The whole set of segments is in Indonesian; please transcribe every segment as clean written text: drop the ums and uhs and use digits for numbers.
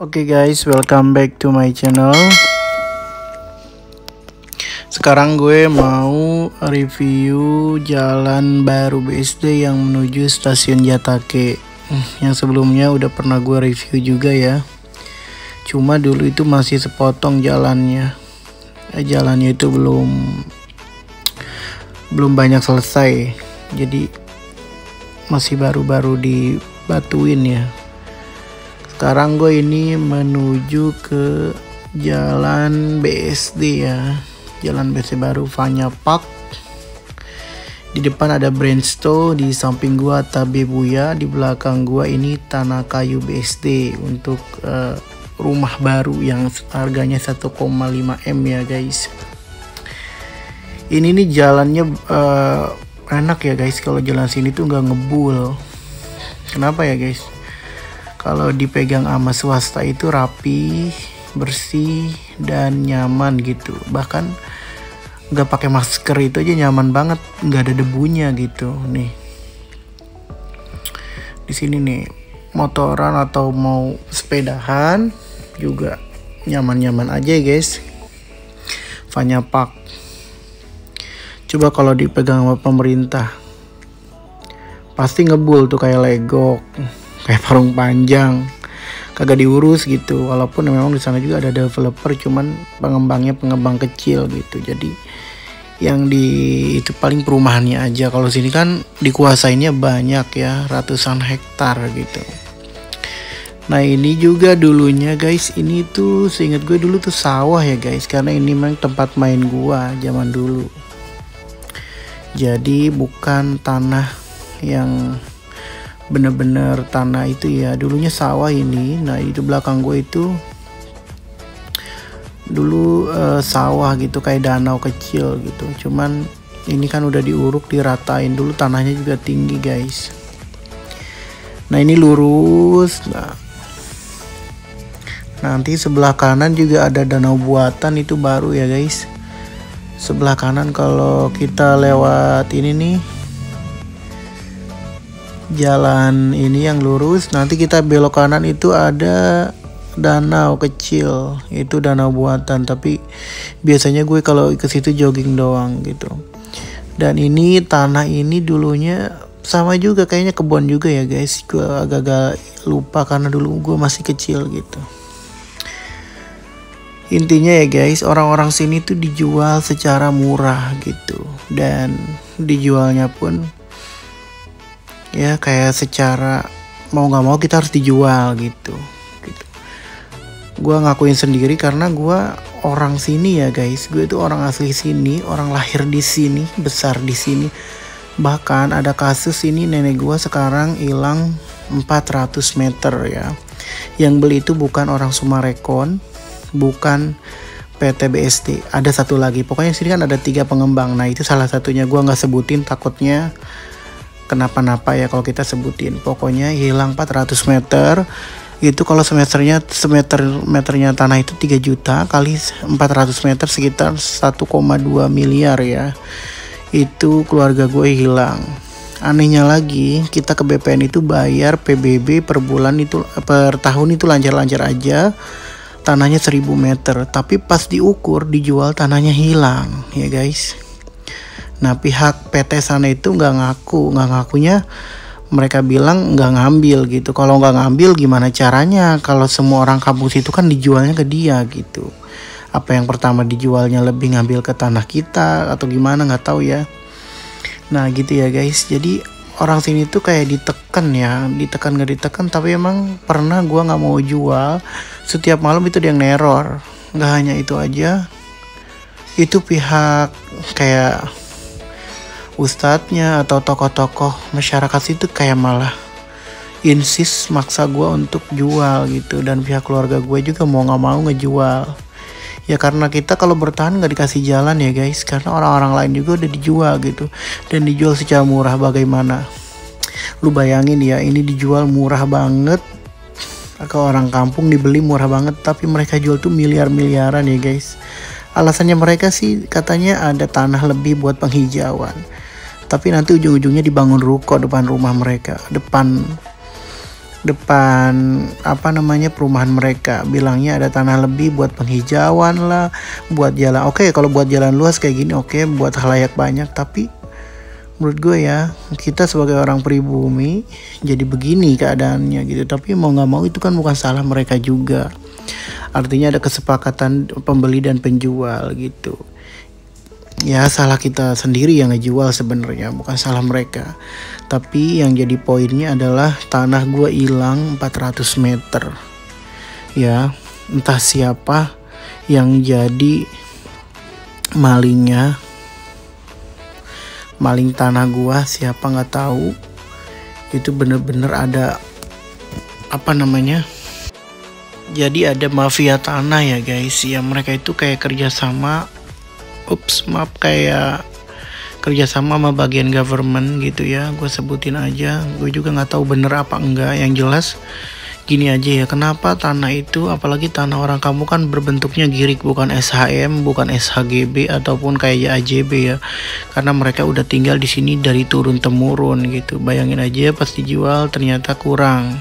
Oke guys, welcome back to my channel. Sekarang gue mau review jalan baru BSD yang menuju stasiun Jatake. Yang sebelumnya udah pernah gue review juga ya. Cuma dulu itu masih sepotong jalannya. Jalannya itu belum banyak selesai. Jadi masih baru-baru dibatuin ya. Sekarang gue ini menuju ke jalan BSD ya. Jalan BSD baru Vanya Park. Di depan ada Brandsto, di samping gua Tabebuya, di belakang gua ini Tanah Kayu BSD untuk rumah baru yang harganya 1,5 M ya guys. Ini nih jalannya enak ya guys, kalau jalan sini tuh nggak ngebul. Kenapa ya guys? Kalau dipegang sama swasta itu rapi, bersih, dan nyaman gitu. Bahkan nggak pakai masker itu aja nyaman banget, nggak ada debunya gitu. Nih, di sini nih motoran atau mau sepedahan juga nyaman-nyaman aja ya guys. Vanya Park. Coba kalau dipegang sama pemerintah, pasti ngebul tuh kayak legok. Kayak parung panjang, kagak diurus gitu. Walaupun memang di sana juga ada developer, cuman pengembangnya pengembang kecil gitu. Jadi yang itu paling perumahannya aja. Kalau sini kan dikuasainnya banyak ya, ratusan hektar gitu. Nah ini juga dulunya guys, ini tuh seingat gue dulu tuh sawah ya guys, karena ini memang tempat main gua zaman dulu. Jadi bukan tanah yang bener-bener tanah itu ya, dulunya sawah ini. Nah itu belakang gue itu dulu sawah gitu, kayak danau kecil gitu. Cuman ini kan udah diuruk, diratain. Dulu tanahnya juga tinggi guys. Nah ini lurus. Nah nanti sebelah kanan juga ada danau buatan, itu baru ya guys. Sebelah kanan kalau kita lewat ini nih, jalan ini yang lurus, nanti kita belok kanan itu ada danau kecil, itu danau buatan. Tapi biasanya gue kalau ke situ jogging doang gitu. Dan ini tanah ini dulunya sama juga kayaknya kebun juga ya guys. Gue agak-agak lupa karena dulu gue masih kecil gitu. Intinya ya guys, orang-orang sini tuh dijual secara murah gitu, dan dijualnya pun ya kayak secara mau nggak mau kita harus dijual gitu. Gue ngakuin sendiri karena gue orang sini ya guys. Gue itu orang asli sini, orang lahir di sini, besar di sini. Bahkan ada kasus ini, nenek gue sekarang hilang 400 meter ya. Yang beli itu bukan orang Sumarekon, bukan PT BSD, ada satu lagi. Pokoknya sini kan ada 3 pengembang. Nah itu salah satunya, gue nggak sebutin takutnya kenapa-napa ya kalau kita sebutin. Pokoknya hilang 400 meter. Itu kalau meternya tanah itu 3 juta kali 400 meter sekitar 1,2 miliar ya. Itu keluarga gue hilang. Anehnya lagi, kita ke BPN itu bayar PBB per bulan itu, per tahun itu lancar-lancar aja. Tanahnya 1000 meter, tapi pas diukur dijual tanahnya hilang ya guys. Nah pihak PT sana itu ngakunya mereka bilang nggak ngambil gitu. Kalau nggak ngambil gimana caranya? Kalau semua orang kampung situ kan dijualnya ke dia gitu. Apa yang pertama dijualnya lebih ngambil ke tanah kita atau gimana, nggak tahu ya. Nah gitu ya guys. Jadi orang sini tuh kayak ditekan ya, nggak ditekan, tapi emang pernah gua nggak mau jual. Setiap malam itu dia yang neror. Nggak hanya itu aja, itu pihak kayak ustadznya atau tokoh-tokoh masyarakat itu kayak malah insist maksa gue untuk jual gitu. Dan pihak keluarga gue juga mau nggak mau ngejual ya, karena kita kalau bertahan nggak dikasih jalan ya guys, karena orang-orang lain juga udah dijual gitu, dan dijual secara murah. Bagaimana lu bayangin ya, ini dijual murah banget ke orang kampung, dibeli murah banget, tapi mereka jual tuh miliar-miliaran ya guys. Alasannya mereka sih katanya ada tanah lebih buat penghijauan. Tapi nanti ujung-ujungnya dibangun ruko depan rumah mereka, depan depan apa namanya perumahan mereka, bilangnya ada tanah lebih buat penghijauan lah, buat jalan. Oke, kalau buat jalan luas kayak gini oke, buat halayak banyak. Tapi menurut gue ya, kita sebagai orang pribumi jadi begini keadaannya gitu. Tapi mau nggak mau itu kan bukan salah mereka juga. Artinya ada kesepakatan pembeli dan penjual gitu. Ya salah kita sendiri yang ngejual sebenarnya, bukan salah mereka. Tapi yang jadi poinnya adalah tanah gue hilang 400 meter. Ya, entah siapa yang jadi malingnya. Maling tanah gue siapa nggak tahu. Itu bener-bener ada apa namanya? Jadi ada mafia tanah ya guys. Ya mereka itu kayak kerjasama. Kayak kerjasama sama bagian government gitu ya, gue sebutin aja, gue juga nggak tahu bener apa enggak. Yang jelas gini aja ya, kenapa tanah itu, apalagi tanah orang kamu kan berbentuknya girik, bukan SHM, bukan SHGB ataupun kayak AJB ya, karena mereka udah tinggal di sini dari turun temurun gitu. Bayangin aja pas dijual ternyata kurang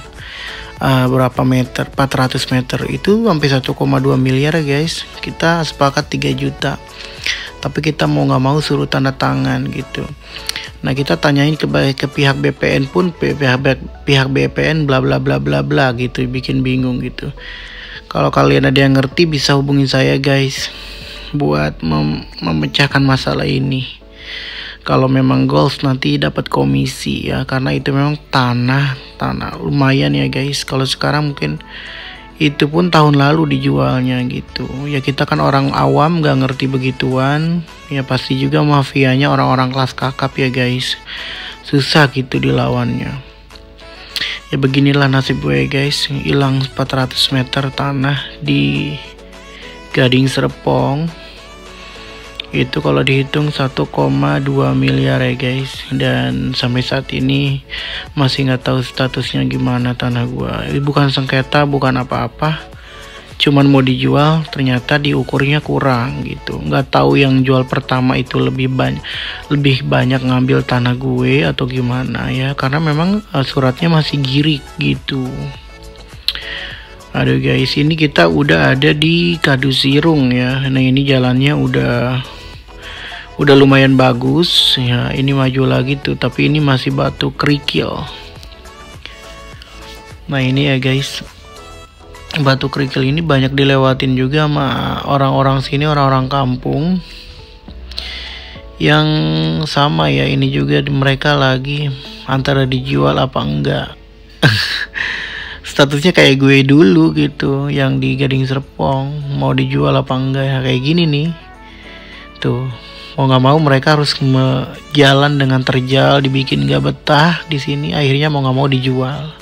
berapa meter, 400 meter itu sampai 1,2 miliar ya guys. Kita sepakat 3 juta, tapi kita mau nggak mau suruh tanda tangan gitu. Nah kita tanyain ke pihak BPN pun pihak BPN bla bla bla bla bla gitu, bikin bingung gitu. Kalau kalian ada yang ngerti bisa hubungin saya guys buat memecahkan masalah ini. Kalau memang goals nanti dapat komisi ya, karena itu memang tanah lumayan ya guys. Kalau sekarang mungkin itu pun tahun lalu dijualnya gitu ya. Kita kan orang awam gak ngerti begituan ya, pasti juga mafianya orang-orang kelas kakap ya guys, susah gitu dilawannya ya. Beginilah nasib gue guys, hilang 400 meter tanah di Gading Serpong. Itu kalau dihitung 1,2 miliar ya guys. Dan sampai saat ini masih nggak tahu statusnya gimana tanah gua. Ini bukan sengketa, bukan apa-apa, cuman mau dijual, ternyata diukurnya kurang gitu. Nggak tahu yang jual pertama itu lebih banyak ngambil tanah gue atau gimana ya, karena memang suratnya masih girik gitu. Aduh guys, ini kita udah ada di Kadusirung ya. Nah ini jalannya udah lumayan bagus ya. Ini maju lagi tuh, tapi ini masih batu kerikil. Nah ini ya guys, batu kerikil ini banyak dilewatin juga sama orang-orang sini, orang-orang kampung yang sama ya. Ini juga mereka lagi antara dijual apa enggak. Statusnya kayak gue dulu gitu, yang di Gading Serpong, mau dijual apa enggak ya, kayak gini nih tuh. Mau nggak mau mereka harus jalan dengan terjal, dibikin nggak betah di sini, akhirnya mau nggak mau dijual.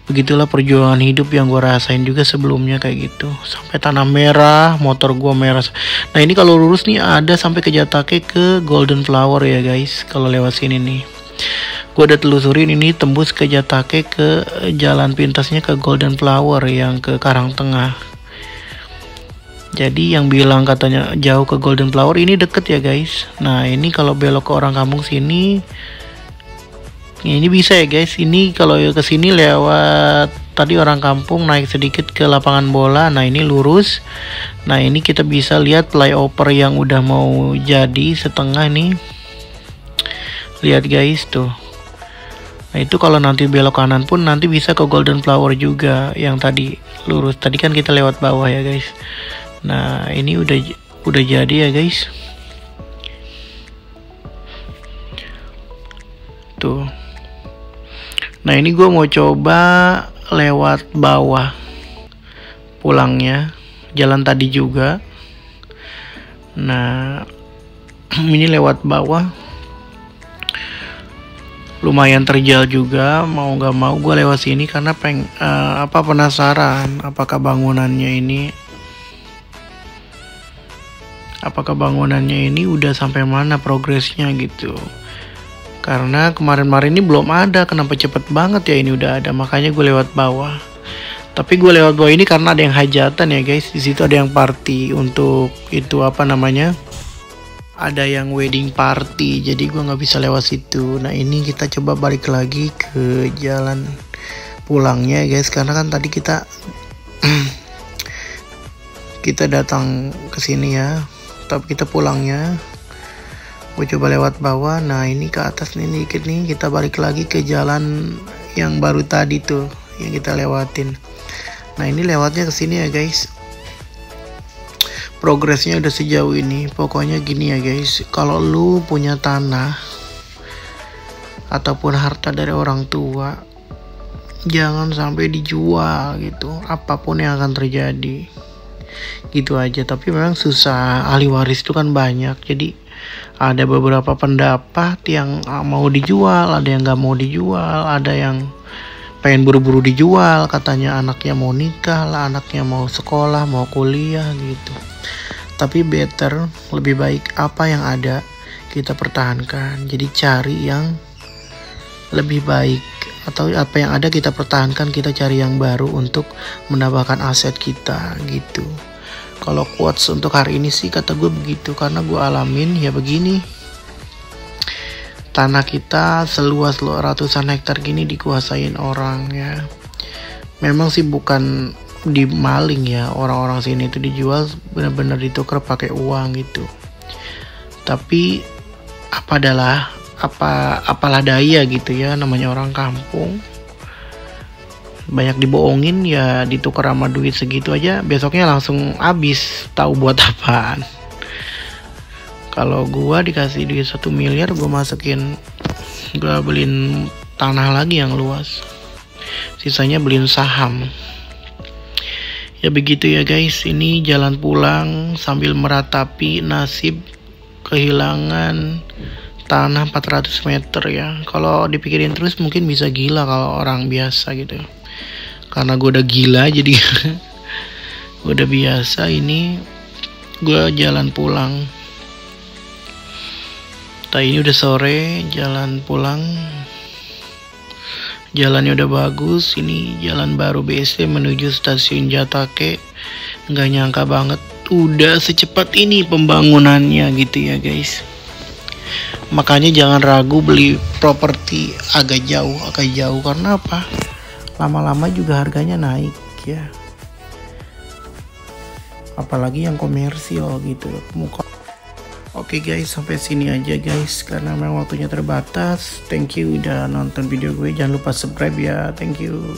Begitulah perjuangan hidup yang gue rasain juga sebelumnya kayak gitu. Sampai tanah merah, motor gue merah. Nah ini kalau lurus nih ada sampai ke Jatake ke Golden Flower ya guys. Kalau lewat sini nih, gue udah telusurin, ini tembus ke Jatake, ke jalan pintasnya ke Golden Flower yang ke Karangtengah. Jadi yang bilang katanya jauh ke Golden Flower, ini deket ya guys. Nah ini kalau belok ke orang kampung sini, ini bisa ya guys. Ini kalau ke sini lewat tadi orang kampung, naik sedikit ke lapangan bola. Nah ini lurus. Nah ini kita bisa lihat flyover yang udah mau jadi setengah nih. Lihat guys tuh. Nah itu kalau nanti belok kanan pun nanti bisa ke Golden Flower juga. Yang tadi lurus, tadi kan kita lewat bawah ya guys. Nah ini udah jadi ya guys. Tuh. Nah ini gue mau coba lewat bawah pulangnya, jalan tadi juga. Nah ini lewat bawah, lumayan terjal juga. Mau nggak mau gue lewat sini karena penasaran apakah bangunannya ini udah sampai mana progresnya gitu. Karena kemarin-kemarin ini belum ada, kenapa cepet banget ya ini udah ada, makanya gue lewat bawah. Tapi gue lewat bawah ini karena ada yang hajatan ya guys. Di situ ada yang party untuk itu apa namanya? Ada yang wedding party, jadi gue nggak bisa lewat situ. Nah ini kita coba balik lagi ke jalan pulangnya guys, karena kan tadi kita kita datang ke sini ya, tapi kita pulangnya gue coba lewat bawah. Nah ini ke atas nih dikit nih, kita balik lagi ke jalan yang baru tadi tuh yang kita lewatin. Nah ini lewatnya ke sini ya guys. Progresnya udah sejauh ini. Pokoknya gini ya guys, kalau lu punya tanah ataupun harta dari orang tua, jangan sampai dijual gitu, apapun yang akan terjadi. Gitu aja. Tapi memang susah, ahli waris itu kan banyak, jadi ada beberapa pendapat yang mau dijual, ada yang gak mau dijual, ada yang pengen buru-buru dijual, katanya anaknya mau nikah lah, anaknya mau sekolah, mau kuliah gitu. Tapi better, lebih baik apa yang ada kita pertahankan. Jadi cari yang lebih baik, atau apa yang ada kita pertahankan, kita cari yang baru untuk menambahkan aset kita gitu. Kalau quotes untuk hari ini sih kata gue begitu, karena gue alamin ya begini. Tanah kita seluas ratusan hektar gini dikuasain orang ya. Memang sih bukan dimaling ya, orang-orang sini itu dijual benar-benar ditukar pakai uang gitu. Tapi apalah daya gitu ya, namanya orang kampung. Banyak dibohongin ya, ditukar sama duit segitu aja besoknya langsung habis, tahu buat apaan. Kalau gua dikasih duit 1 miliar, gua beliin tanah lagi yang luas, sisanya beliin saham. Ya begitu ya guys, ini jalan pulang sambil meratapi nasib kehilangan tanah 400 meter ya. Kalau dipikirin terus mungkin bisa gila kalau orang biasa gitu. Karena gue udah gila jadi gue udah biasa. Ini gue jalan pulang. Ini udah sore, jalan pulang. Jalannya udah bagus. Ini jalan baru BSD menuju stasiun Jatake. Nggak nyangka banget udah secepat ini pembangunannya gitu ya guys. Makanya jangan ragu beli properti agak jauh. Karena apa? Lama-lama juga harganya naik ya. Apalagi yang komersil gitu. Oke guys, sampai sini aja guys, karena memang waktunya terbatas. Thank you udah nonton video gue. Jangan lupa subscribe ya. Thank you.